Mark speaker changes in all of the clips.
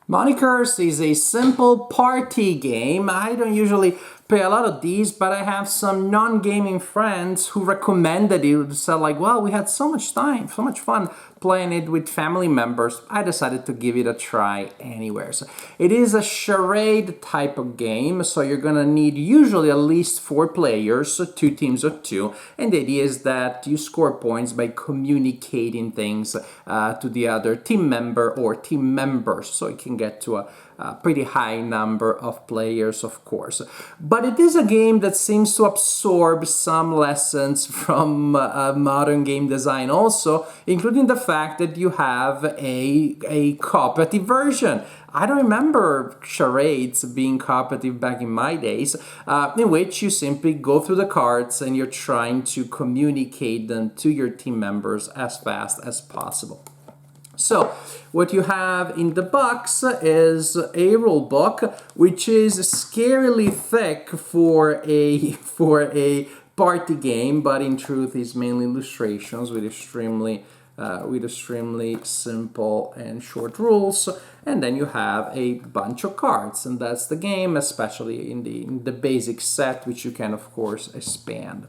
Speaker 1: Monikers is a simple party game. I don't usually play a lot of these, but I have some non-gaming friends who recommended it. So like, well, we had so much time, so much fun playing it with family members. I decided to give it a try anywhere. So it is a charade type of game, so you're gonna need usually at least 4 players, so 2 teams of 2. And the idea is that you score points by communicating things to the other team member or team members, so you can get to a pretty high number of players, of course. But it is a game that seems to absorb some lessons from modern game design also, including the fact that you have a cooperative version. I don't remember charades being cooperative back in my days, in which you simply go through the cards and you're trying to communicate them to your team members as fast as possible. So, what you have in the box is a rule book, which is scarily thick for a party game, but in truth is mainly illustrations with extremely simple and short rules. And then you have a bunch of cards, and that's the game, especially in the basic set, which you can of course expand.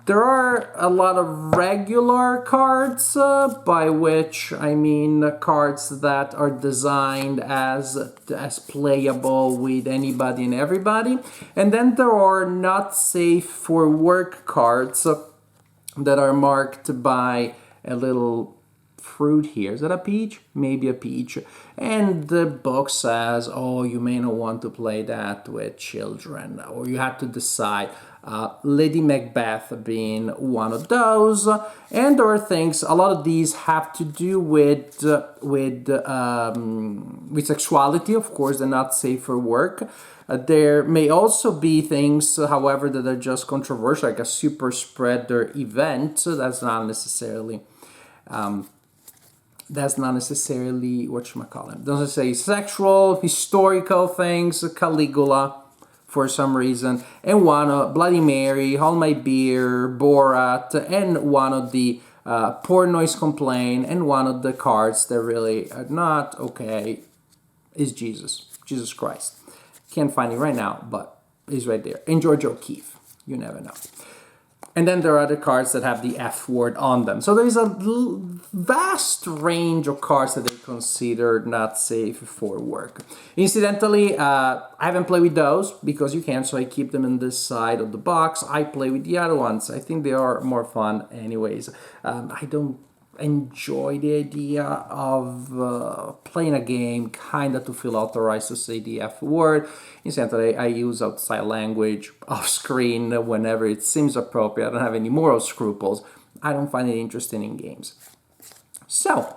Speaker 1: There are a lot of regular cards, by which I mean cards that are designed as playable with anybody and everybody. And then there are not safe for work cards that are marked by a little fruit here. Is that a peach? Maybe a peach. And the book says, oh, you may not want to play that with children, or you have to decide. Lady Macbeth being one of those, and there are things. A lot of these have to do with sexuality. Of course, they're not safe for work. There may also be things, however, that are just controversial, like a super spreader event. So that's not necessarily whatchamacallit. Doesn't say sexual, historical things, Caligula, for some reason, and one of Bloody Mary, Hold My Beer, Borat, and one of the Poor Noise Complaint, and one of the cards that really are not okay is Jesus Christ. Can't find it right now, but it's right there. And George O'Keefe, you never know. And then there are other cards that have the F word on them. So there's a vast range of cards that they consider not safe for work. Incidentally, I haven't played with those because you can, so I keep them in this side of the box. I play with the other ones. I think they are more fun anyways. I don't enjoy the idea of playing a game kind of to feel authorized to say the F word. Incidentally, I use outside language off screen whenever it seems appropriate. I don't have any moral scruples. I don't find it interesting in games. So,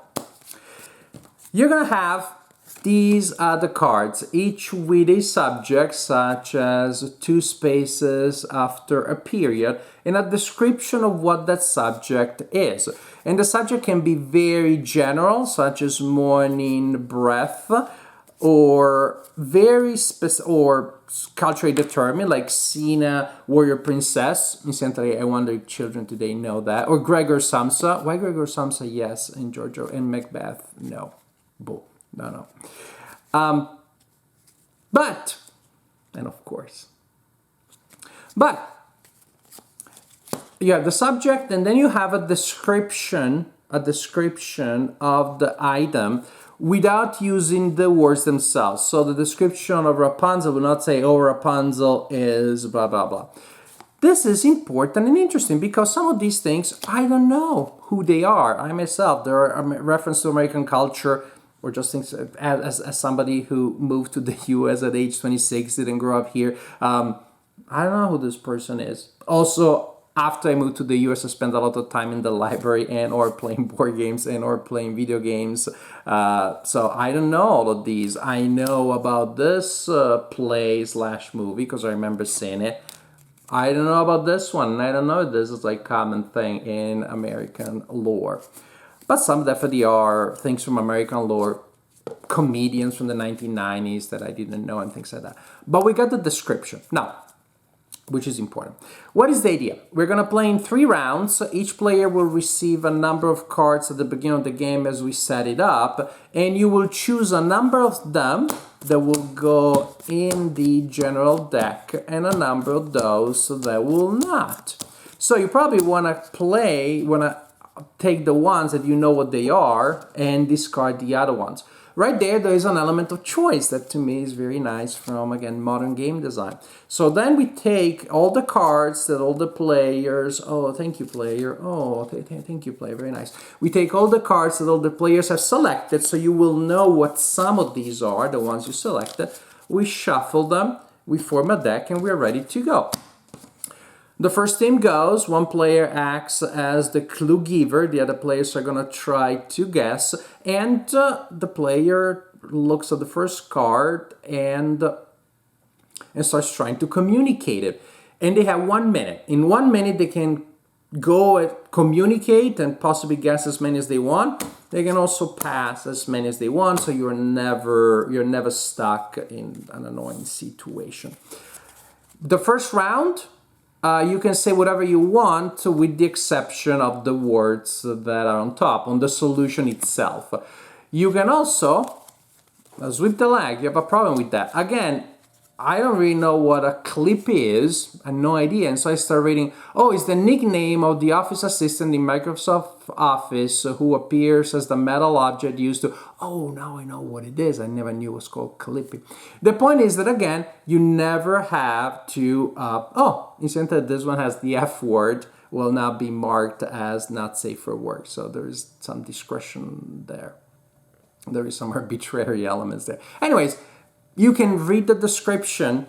Speaker 1: you're gonna have these are the cards, each with a subject such as 2 spaces after a period and a description of what that subject is. And the subject can be very general, such as morning breath, or very specific or culturally determined, like Sina, warrior princess. Incidentally, I wonder if children today know that. Or Gregor Samsa. Why Gregor Samsa? Yes, and Giorgio and Macbeth. No. Bull. No. But, and of course, but you have the subject, and then you have a description of the item without using the words themselves. So the description of Rapunzel will not say, oh, Rapunzel is blah, blah, blah. This is important and interesting because some of these things, I don't know who they are. I myself, there are reference to American culture, or just things as somebody who moved to the US at age 26, didn't grow up here. I don't know who this person is. Also, after I moved to the US, I spent a lot of time in the library and or playing board games and or playing video games. So I don't know all of these. I know about this play/movie because I remember seeing it. I don't know about this one, and I don't know if this is like common thing in American lore. But some definitely are things from American lore, comedians from the 1990s that I didn't know and things like that. But we got the description. Now, which is important. What is the idea? We're going to play in 3 rounds. Each player will receive a number of cards at the beginning of the game as we set it up, and you will choose a number of them that will go in the general deck and a number of those that will not. So you probably want to take the ones that you know what they are and discard the other ones. Right there is an element of choice that to me is very nice from, again, modern game design. So then we take all the cards that all the players, oh, thank you, player. Oh, thank you, player, very nice. We take all the cards that all the players have selected, so you will know what some of these are, the ones you selected. We shuffle them, we form a deck, and we're ready to go. The first team goes, one player acts as the clue giver, the other players are going to try to guess, and the player looks at the first card and starts trying to communicate it. And they have 1 minute. In 1 minute they can go and communicate and possibly guess as many as they want. They can also pass as many as they want, so you're never stuck in an annoying situation. The first round, you can say whatever you want with the exception of the words that are on top, on the solution itself. You can also sweep the leg. You have a problem with that. Again, I don't really know what a clip is. I have no idea. And so I start reading, oh, it's the nickname of the office assistant in Microsoft Office who appears as the metal object used to, oh, now I know what it is. I never knew it was called clipping. The point is that, again, you never have to, incidentally, this one has the F word, will now be marked as not safe for work. So there is some discretion there. There is some arbitrary elements there. Anyways, you can read the description.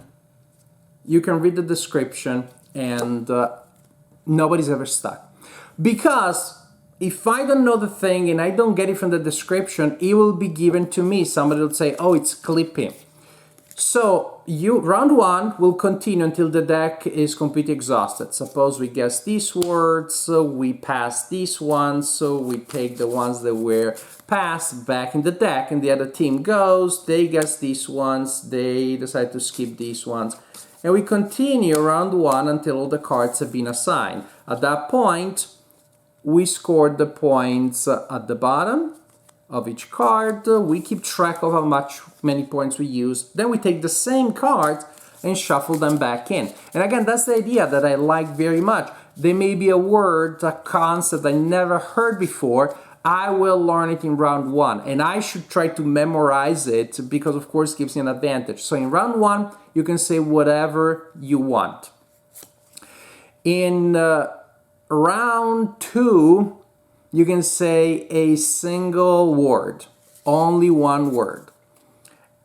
Speaker 1: And nobody's ever stuck. Because if I don't know the thing and I don't get it from the description, it will be given to me. Somebody will say, oh, it's clipping. So round 1 will continue until the deck is completely exhausted. Suppose we guess these words, so we pass these ones, so we take the ones that were passed back in the deck, and the other team goes, they guess these ones, they decide to skip these ones. And we continue round 1 until all the cards have been assigned. At that point, we scored the points at the bottom of each card. We keep track of many points we use. Then we take the same cards and shuffle them back in. And again, that's the idea that I like very much. There may be a word, a concept I never heard before. I will learn it in round 1, and I should try to memorize it because, of course, it gives you an advantage. So in round 1, you can say whatever you want. In round 2, you can say a single word, only one word.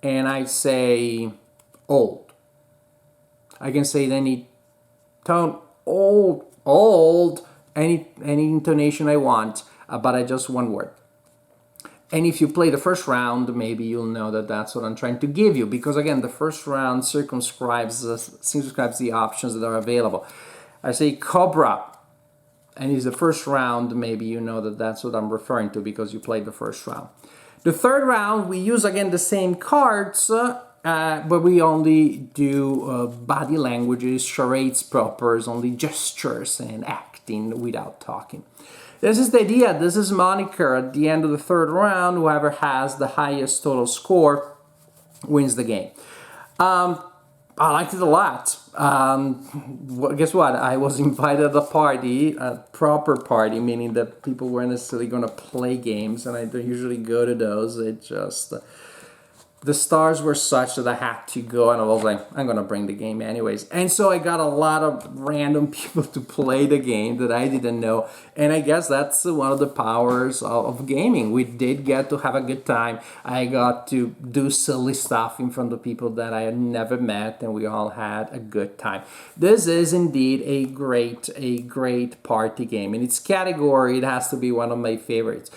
Speaker 1: And I say old. I can say any tone, old, any intonation I want, but I just one word. And if you play the first round, maybe you'll know that that's what I'm trying to give you, because again, the first round circumscribes the options that are available. I say cobra, and it's the first round, maybe you know that that's what I'm referring to because you played the first round. The third round, we use again the same cards, but we only do body languages, charades propers, only gestures and acting without talking. This is the idea. This is Moniker. At the end of the third round, whoever has the highest total score wins the game. I liked it a lot. Guess what? I was invited at a party, a proper party, meaning that people weren't necessarily going to play games, and I don't usually go to those. It just... the stars were such that I had to go, and I was like, I'm going to bring the game anyways. And so I got a lot of random people to play the game that I didn't know. And I guess that's one of the powers of gaming. We did get to have a good time. I got to do silly stuff in front of people that I had never met, and we all had a good time. This is indeed a great party game. In its category, it has to be one of my favorites.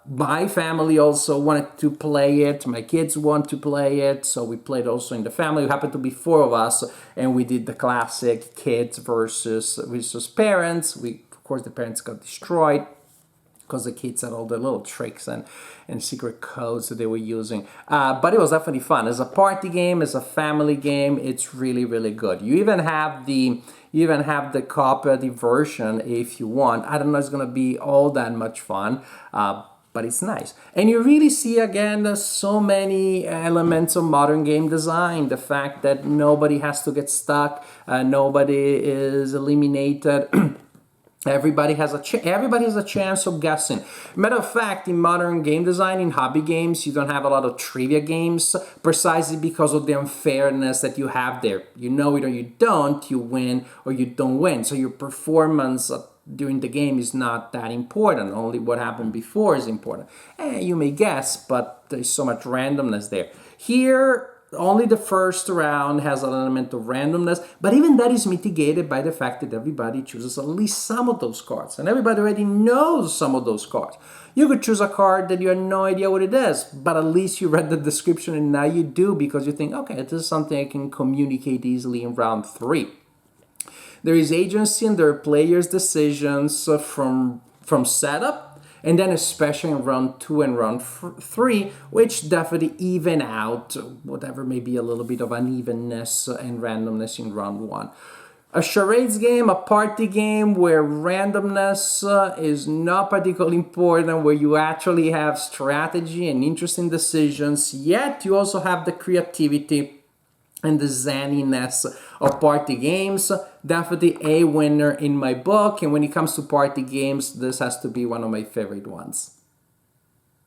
Speaker 1: My family also wanted to play it. My kids want to play it, so we played also in the family. We happened to be 4 of us, and we did the classic kids versus parents. Of course, the parents got destroyed. because the kids had all the little tricks and secret codes that they were using. But it was definitely fun. As a party game, as a family game, it's really, really good. You even have the cooperative version if you want. I don't know, it's gonna be all that much fun. But it's nice. And you really see, again, there's so many elements of modern game design. The fact that nobody has to get stuck, nobody is eliminated. Everybody has a chance of guessing. Matter of fact, in modern game design, in hobby games, you don't have a lot of trivia games precisely because of the unfairness that you have there. You know it or you don't, you win or you don't win. So your performance during the game is not that important. Only what happened before is important. You may guess, but there's so much randomness there. Here, only the first round has an element of randomness, but even that is mitigated by the fact that everybody chooses at least some of those cards, and everybody already knows some of those cards. You could choose a card that you have no idea what it is, but at least you read the description, and now you do because you think, okay, this is something I can communicate easily in round 3. There is agency and there are players' decisions from setup, and then especially in round 2 and round 3, which definitely even out whatever may be a little bit of unevenness and randomness in round 1. A charades game, a party game where randomness is not particularly important, where you actually have strategy and interesting decisions, yet you also have the creativity and the zaniness of party games. Definitely a winner in my book, and when it comes to party games, this has to be one of my favorite ones.